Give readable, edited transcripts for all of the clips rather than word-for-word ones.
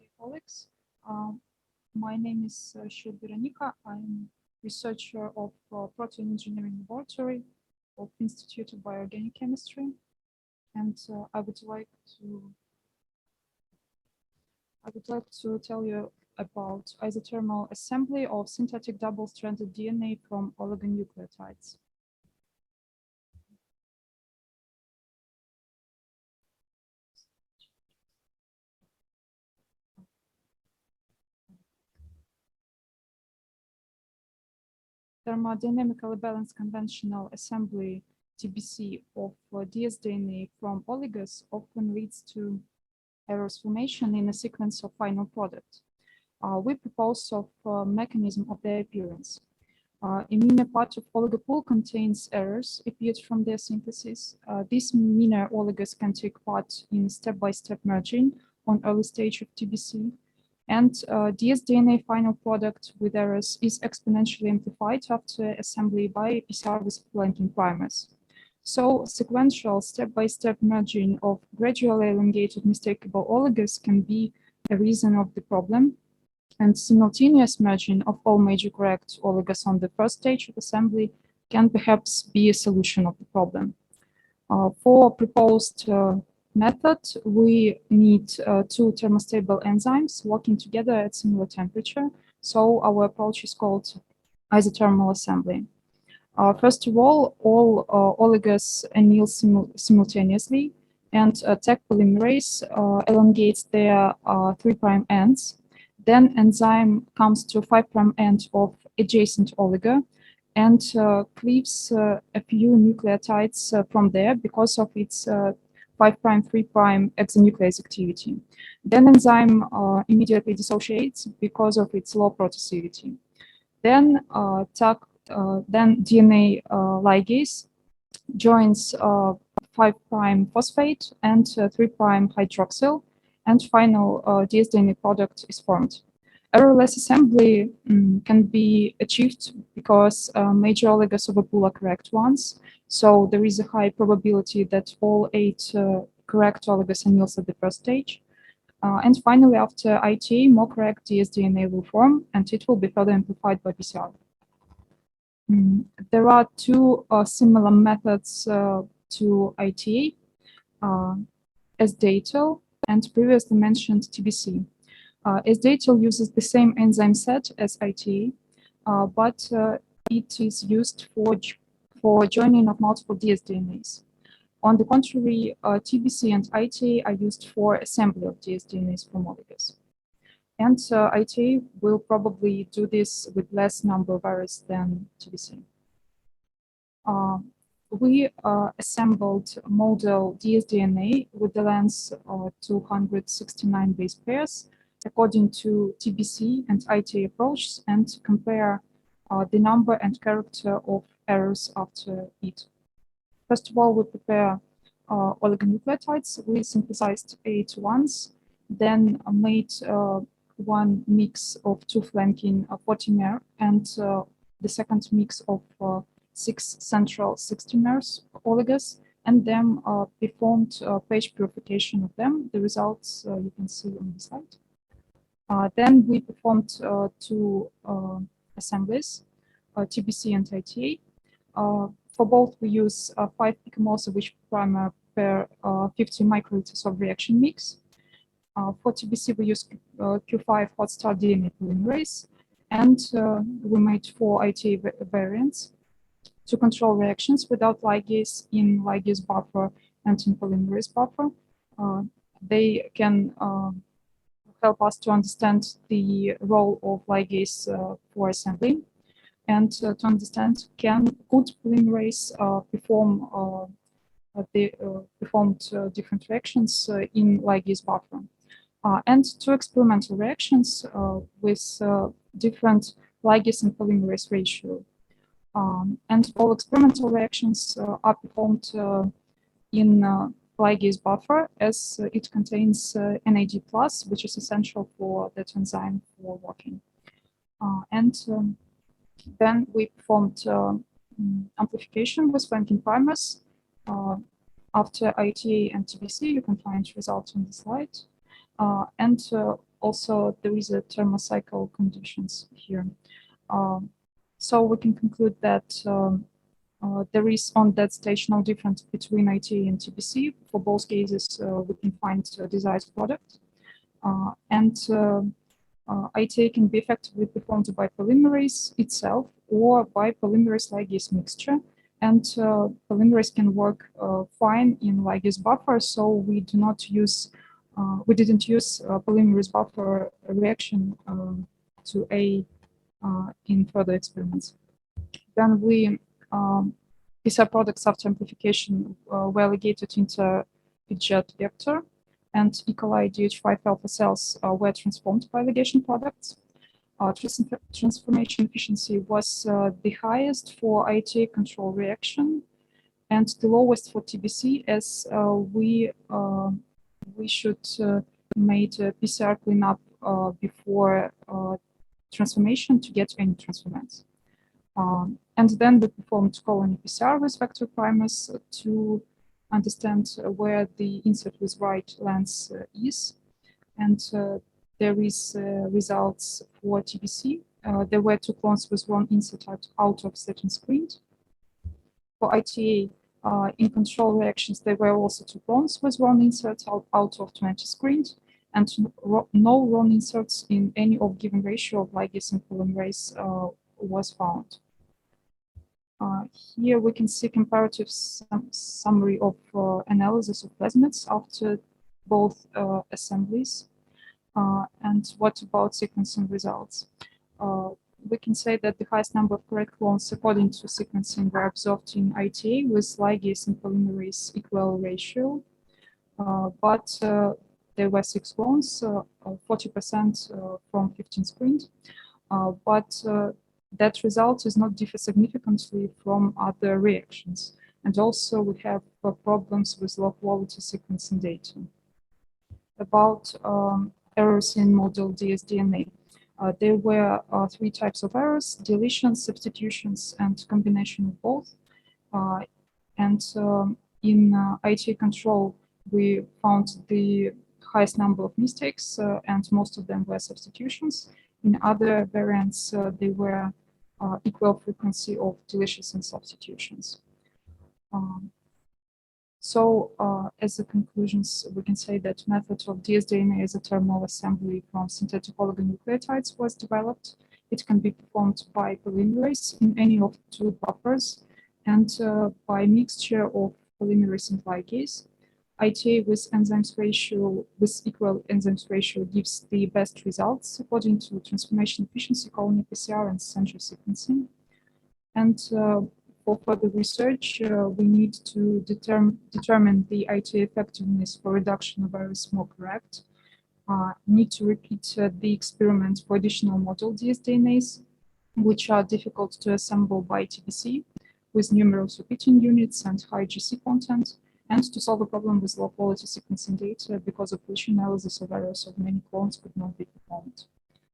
Dear colleagues, my name is Shchur. I'm researcher of Protein Engineering Laboratory of Institute of Bioorganic Chemistry, and I would like to tell you about isothermal assembly of synthetic double-stranded DNA from oligonucleotides. Thermodynamically balanced conventional assembly TBC of dsDNA from oligos often leads to errors formation in a sequence of final product. We propose of mechanism of their appearance. A minor part of oligopool contains errors appeared from their synthesis. These minor oligos can take part in step-by-step merging on early stage of TBC. And dsDNA final product with errors is exponentially amplified after assembly by PCR with flanking primers. So sequential step-by-step merging of gradually elongated mistakable oligos can be a reason of the problem, and simultaneous merging of all major correct oligos on the first stage of assembly can perhaps be a solution of the problem. For proposed method, we need two thermostable enzymes working together at similar temperature. So our approach is called isothermal assembly. First of all oligos anneal simultaneously, and Taq polymerase elongates their 3' ends. Then enzyme comes to 5' end of adjacent oligo and cleaves a few nucleotides from there because of its 5', 3' exonuclease activity. Then enzyme immediately dissociates because of its low processivity. Then then DNA ligase joins 5' phosphate and 3' hydroxyl, and final dsDNA product is formed. Errorless assembly can be achieved because major oligos overpool are correct ones. So there is a high probability that all 8 correct oligos anneals at the first stage. And finally, after ITA, more correct dsDNA will form, and it will be further amplified by PCR. There are two similar methods to ITA, S-datal and previously mentioned TBC. S-datal uses the same enzyme set as ITA, but it is used for joining of multiple dsDNAs. On the contrary, TBC and ITA are used for assembly of dsDNAs from oligos. And ITA will probably do this with less number of errors than TBC. We assembled model dsDNA with the length 269 base pairs according to TBC and ITA approaches, and compare the number and character of errors after it. First of all, we prepare oligonucleotides. We synthesized 8 ones, then made one mix of 2 flanking 40-mer and the second mix of 6 central 60-mers oligos, and then performed page purification of them. The results you can see on the slide. Then we performed 2 assemblies, TBC and ITA. For both, we use 5 picomoles of each primer per 50 microliters of reaction mix. For TBC, we use Q5 hot star DNA polymerase, and we made 4 ITA variants to control reactions without ligase in ligase buffer and in polymerase buffer. They can help us to understand the role of ligase for assembly, and to understand could polymerase performed different reactions in ligase buffer. And 2 experimental reactions with different ligase and polymerase ratio. And all experimental reactions are performed in ligase buffer, as it contains NAD+, which is essential for that enzyme for working. Then we performed amplification with flanking primers. After ITA and TBC, you can find results on the slide. And also there is a thermocycle conditions here. So we can conclude that there is on that stage no difference between ITA and TBC. For both cases, we can find a desired product. And ITA can be effectively performed by polymerase itself or by polymerase ligase mixture. And polymerase can work fine in ligase buffer, so we didn't use polymerase buffer reaction to A in further experiments. Then we PCR products after amplification were ligated into PJET vector, and E. coli DH5 alpha cells were transformed by ligation products. Transformation efficiency was the highest for ITA control reaction and the lowest for TBC, as we should make a PCR cleanup before transformation to get any transformants. And then we performed colony PCR with vector primers to understand where the insert with right lens is. And there is results for TBC. There were 2 clones with 1 insert out of certain screened. For ITA, in control reactions, there were also 2 clones with 1 insert out of 20 screened, and no wrong inserts in any of given ratio of ligase and polymerase was found. Here we can see comparative summary of analysis of plasmids after both assemblies. And what about sequencing results? We can say that the highest number of correct clones according to sequencing were observed in ITA with ligase and polymerase equal ratio, but there were 6 clones, 40% from 15 screened, but that result does not differ significantly from other reactions. And also we have problems with low quality sequencing data. About errors in model dsDNA. There were 3 types of errors: deletions, substitutions, and combination of both. And in ITA control, we found the highest number of mistakes, and most of them were substitutions. In other variants, they were equal frequency of deletions and substitutions. So as the conclusions, we can say that method of dsDNA as a thermal assembly from synthetic oligonucleotides was developed. It can be performed by polymerase in any of 2 buffers and by mixture of polymerase and ligase. ITA with enzymes ratio, with equal enzymes ratio gives the best results according to transformation efficiency, colony PCR, and central sequencing. And for further research, we need to determine the ITA effectiveness for reduction of errors more correct. Need to repeat the experiment for additional model dsDNAs, which are difficult to assemble by TBC, with numerous repeating units and high GC content, and to solve a problem with low quality sequencing data, because of which analysis of errors of many clones could not be performed.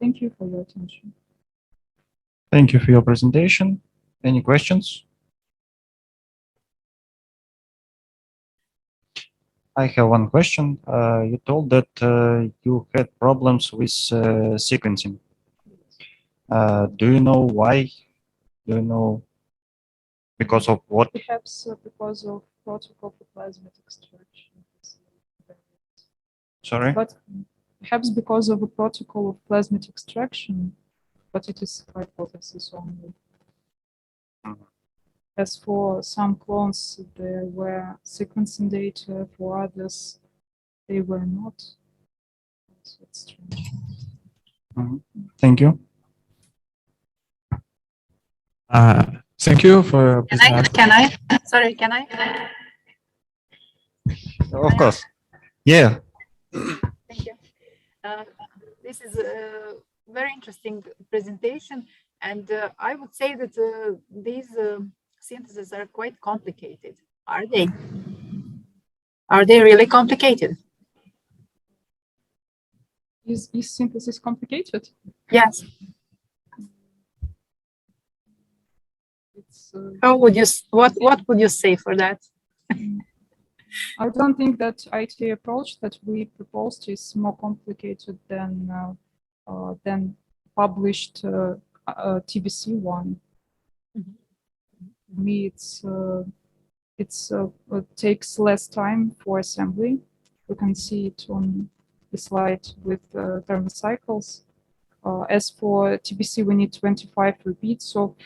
Thank you for your attention. Thank you for your presentation. Any questions? I have one question. You told that you had problems with sequencing. Do you know why? Do you know because of what? Perhaps because of protocol for plasmid extraction. Sorry? But perhaps because of a protocol of plasmid extraction, but it is hypothesis only. As for some clones, there were sequencing data, for others, they were not. So it's strange. Thank you. Thank you for your presentation. Can I? Sorry, can I? Of course. Yeah. Thank you. This is a very interesting presentation, and I would say that these syntheses are quite complicated. Are they? Are they really complicated? Is synthesis complicated? Yes. It's, How would you? What would you say for that? I don't think that IT approach that we proposed is more complicated than published TBC one. Mhm. For me, it takes less time for assembly. We can see it on the slide with thermocycles. As for TBC, we need 25 repeats of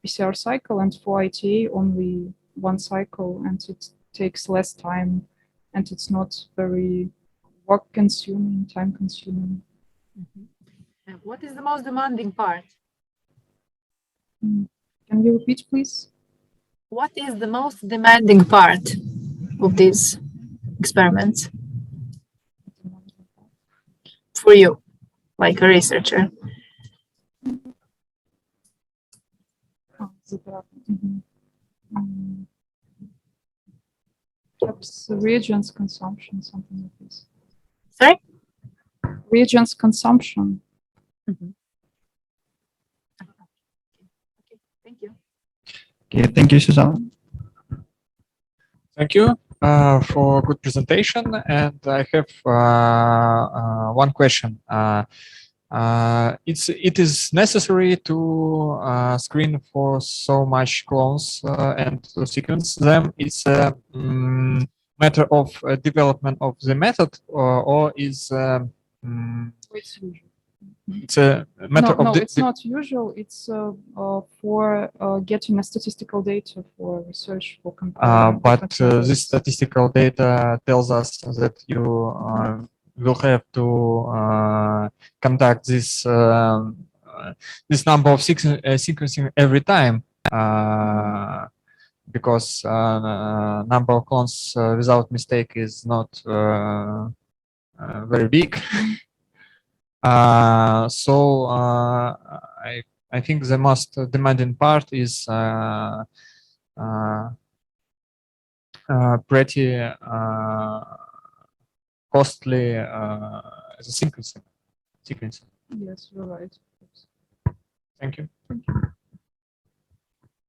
PCR cycle, and for ITA, only one cycle, and it takes less time, and it's not very work-consuming, time-consuming. Mhm. And what is the most demanding part? Can you repeat, please? What is the most demanding part of these experiments for you, like a researcher? Perhaps reagents consumption, something like this. Sorry? Reagents consumption. Okay, thank you. Okay, thank you, Susanna. Thank you for good presentation. And I have one question. It is necessary to screen for so much clones and to sequence them. It's a matter of development of the method, or is It's usual. it's a matter No, of the it's not usual. It's for getting a statistical data for research for comparing. but different this methods. statistical data tells us that you will have to conduct this number of sequencing every time because number of clones without mistake is not very big. So I think the most demanding part is pretty costly as a sequencing. Yes, you're right. Thank you. Thank you.